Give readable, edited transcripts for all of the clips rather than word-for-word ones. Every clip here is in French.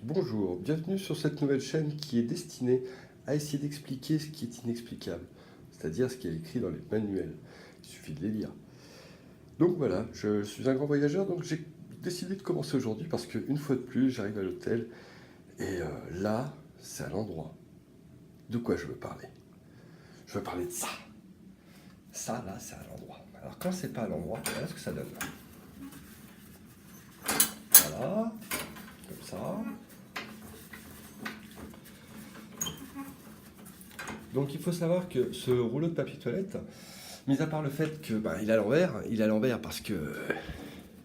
Bonjour, bienvenue sur cette nouvelle chaîne qui est destinée à essayer d'expliquer ce qui est inexplicable, c'est-à-dire ce qui est écrit dans les manuels. Il suffit de les lire. Donc voilà, je suis un grand voyageur, donc j'ai décidé de commencer aujourd'hui parce qu'une fois de plus, j'arrive à l'hôtel et là, c'est à l'endroit. De quoi je veux parler? Je veux parler de ça. Ça, là, c'est à l'endroit. Alors quand c'est pas à l'endroit, voilà ce que ça donne. Voilà, comme ça. Donc il faut savoir que ce rouleau de papier toilette, mis à part le fait que il est à l'envers parce que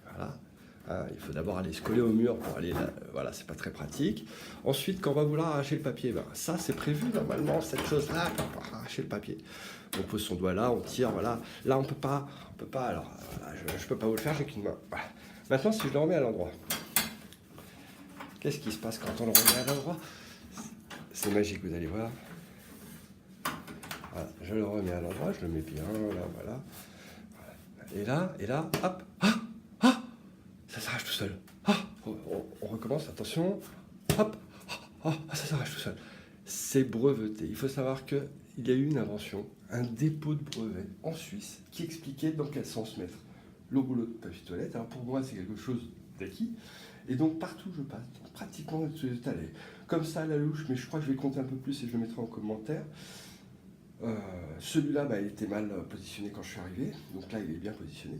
voilà, hein, il faut d'abord aller se coller au mur pour aller là, voilà, c'est pas très pratique. Ensuite, quand on va vouloir arracher le papier, ça c'est prévu normalement, cette chose-là, pour arracher le papier. On pose son doigt là, on tire, voilà. Là on peut pas, alors voilà, je peux pas vous le faire, j'ai qu'une main. Voilà. Maintenant, si je le remets à l'endroit, qu'est-ce qui se passe quand on le remet à l'endroit? C'est magique, vous allez voir. Voilà, je le remets à l'endroit, je le mets bien, là, voilà. Et là, hop, ça s'arrache tout seul. On recommence, attention, hop, ça s'arrache tout seul. C'est breveté. Il faut savoir qu'il y a eu une invention, un dépôt de brevet en Suisse qui expliquait dans quel sens mettre le rouleau de papier toilette. Alors pour moi, c'est quelque chose d'acquis. Et donc partout où je passe, pratiquement tout allé. Comme ça à la louche, mais je crois que je vais compter un peu plus et je le mettrai en commentaire. Celui-là, il était mal positionné quand je suis arrivé, donc là il est bien positionné.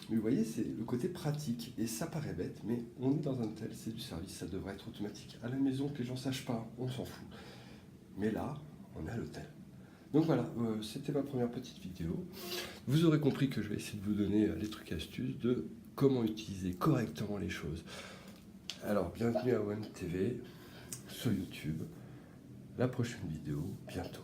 Mais vous voyez, c'est le côté pratique, et ça paraît bête, mais on est dans un hôtel, c'est du service, ça devrait être automatique. À la maison, que les gens ne sachent pas, on s'en fout. Mais là, on est à l'hôtel. Donc voilà, c'était ma première petite vidéo. Vous aurez compris que je vais essayer de vous donner les trucs et astuces de comment utiliser correctement les choses. Alors, bienvenue à OM TV, sur YouTube. La prochaine vidéo, bientôt.